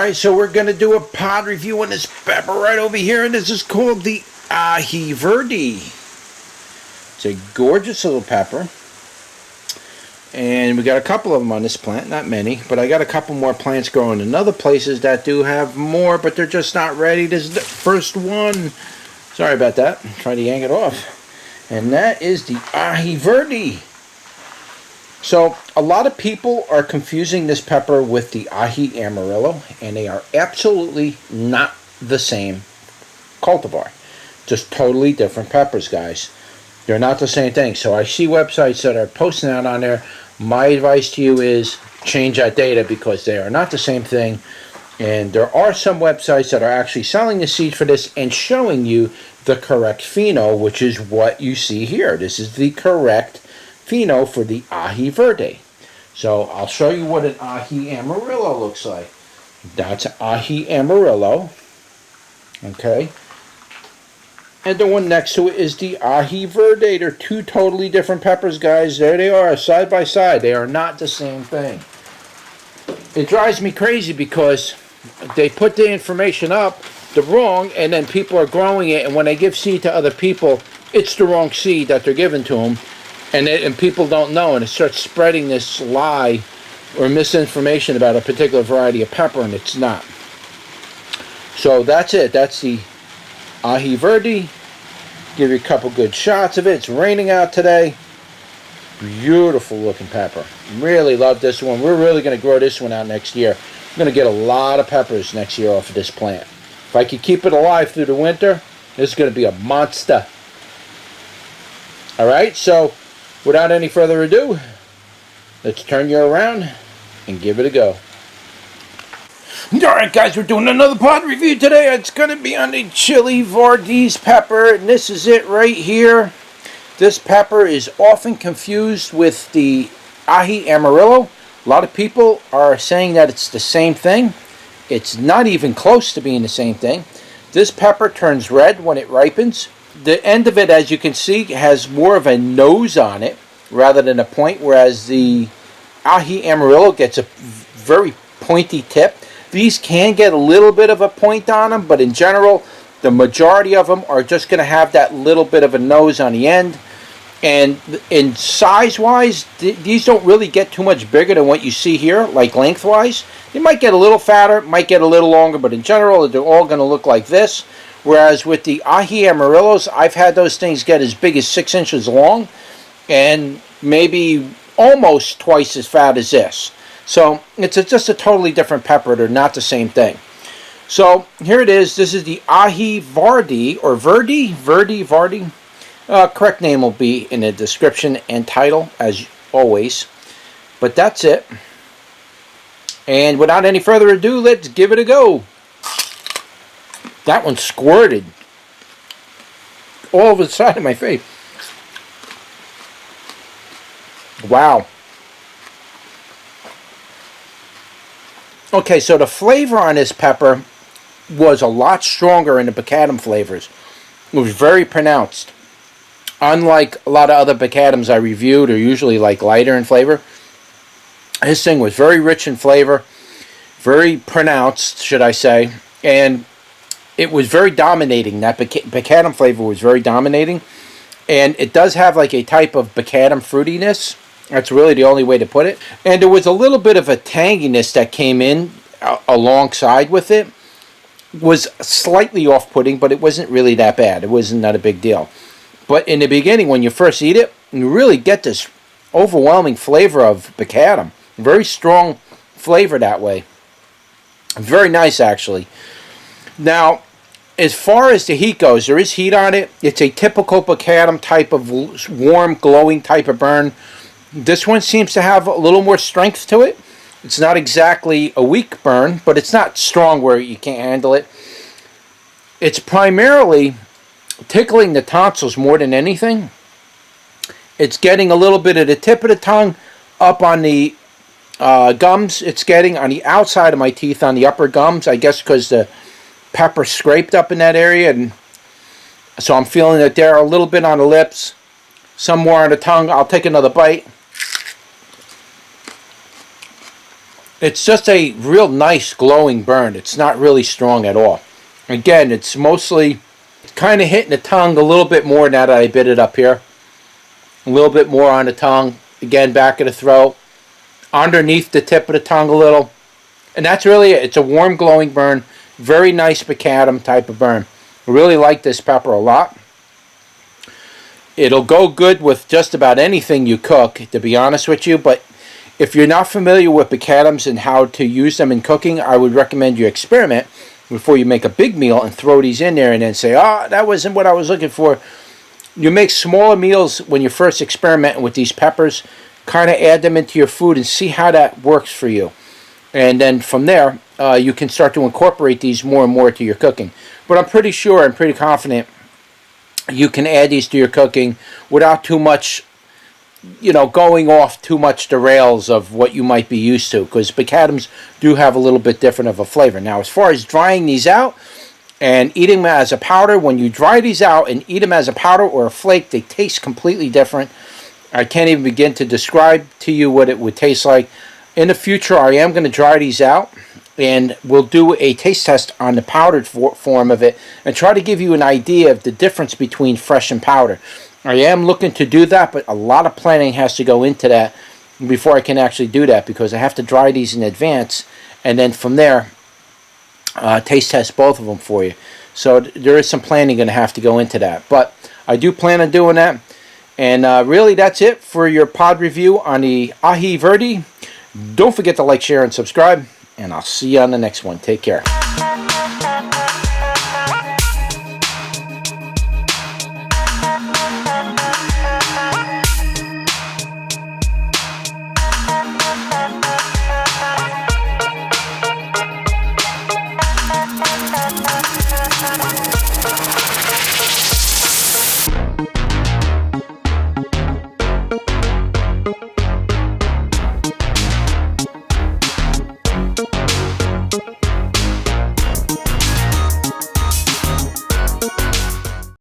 Alright, so we're going to do a pod review on this pepper right over here, and this is called the Aji Verde. It's a gorgeous little pepper, and we got a couple of them on this plant, not many, but I got a couple more plants growing in other places that do have more, but they're just not ready. This is the first one. Sorry about that. Try to yank it off. And that is the Aji Verde. So a lot of people are confusing this pepper with the Aji Amarillo, and they are absolutely not the same cultivar. Just totally different peppers, guys. They're not the same thing. So I see websites that are posting out on there. My advice to you is change that data because they are not the same thing. And there are some websites that are actually selling the seed for this and showing you the correct pheno, which is what you see here. This is the correct pheno for the Aji Verde. So I'll show you what an Aji Amarillo looks like. That's Aji Amarillo. Okay. And the one next to it is the Aji Verde. They're two totally different peppers, guys. There they are, side by side. They are not the same thing. It drives me crazy because they put the information up the wrong, and then people are growing it, and when they give seed to other people, it's the wrong seed that they're giving to them. And people don't know, and it starts spreading this lie or misinformation about a particular variety of pepper, and it's not. So that's it. That's the Aji Verde. Give you a couple good shots of it. It's raining out today. Beautiful looking pepper. Really love this one. We're really going to grow this one out next year. I'm going to get a lot of peppers next year off of this plant. If I could keep it alive through the winter, this is going to be a monster. Alright, so without any further ado, let's turn you around and give it a go. Alright guys, we're doing another pod review today. It's going to be on the Chili Vardese pepper, and this is it right here. This pepper is often confused with the Aji Amarillo. A lot of people are saying that it's the same thing. It's not even close to being the same thing. This pepper turns red when it ripens. The end of it, as you can see, has more of a nose on it rather than a point, whereas the Aji Amarillo gets a very pointy tip. These can get a little bit of a point on them, but in general, the majority of them are just going to have that little bit of a nose on the end. And in size-wise, these don't really get too much bigger than what you see here, like lengthwise. They might get a little fatter, might get a little longer, but in general, they're all going to look like this. Whereas with the Aji Amarillos, I've had those things get as big as 6 inches long and maybe almost twice as fat as this. So it's just a totally different pepper. They're not the same thing. So here it is. This is the Aji Verde, or Verde. Correct name will be in the description and title, as always. But that's it. And without any further ado, let's give it a go. That one squirted all over the side of my face. Wow. Okay, so the flavor on this pepper was a lot stronger in the baccatum flavors. It was very pronounced. Unlike a lot of other bacatums I reviewed, are usually like lighter in flavor. This thing was very rich in flavor, very pronounced, should I say, and it was very dominating. That baccatum flavor was very dominating, and it does have like a type of baccatum fruitiness. That's really the only way to put it. And there was a little bit of a tanginess that came in alongside with it. Was slightly off-putting, but it wasn't really that bad. It wasn't not a big deal. But in the beginning, when you first eat it, you really get this overwhelming flavor of baccatum. Very strong flavor that way. Very nice, actually. Now, as far as the heat goes, there is heat on it. It's a typical baccatum type of warm, glowing type of burn. This one seems to have a little more strength to it. It's not exactly a weak burn, but it's not strong where you can't handle it. It's primarily tickling the tonsils more than anything. It's getting a little bit of the tip of the tongue up on the gums. It's getting on the outside of my teeth, on the upper gums, I guess because the pepper scraped up in that area, and so I'm feeling that there a little bit on the lips, some more on the tongue. I'll take another bite. It's just a real nice glowing burn. It's not really strong at all. Again, it's mostly kind of hitting the tongue a little bit more now that I bit it up here. A little bit more on the tongue. Again, back of the throat. Underneath the tip of the tongue a little. And that's really it. It's a warm glowing burn. Very nice macadam type of burn. I really like this pepper a lot. It'll go good with just about anything you cook, to be honest with you. But if you're not familiar with macadams and how to use them in cooking, I would recommend you experiment before you make a big meal and throw these in there and then say, oh, that wasn't what I was looking for. You make smaller meals when you're first experimenting with these peppers. Kind of add them into your food and see how that works for you. And then from there, you can start to incorporate these more and more to your cooking. But I'm pretty sure, I'm pretty confident you can add these to your cooking without too much, going off too much the rails of what you might be used to. Because macadams do have a little bit different of a flavor. Now, as far as drying these out and eating them as a powder, when you dry these out and eat them as a powder or a flake, they taste completely different. I can't even begin to describe to you what it would taste like. In the future, I am going to dry these out, and we'll do a taste test on the powdered form of it and try to give you an idea of the difference between fresh and powder. I am looking to do that, but a lot of planning has to go into that before I can actually do that, because I have to dry these in advance, and then from there, taste test both of them for you. So there is some planning going to have to go into that. But I do plan on doing that. And really, that's it for your pod review on the Aji Verde. Don't forget to like, share, and subscribe. And I'll see you on the next one. Take care.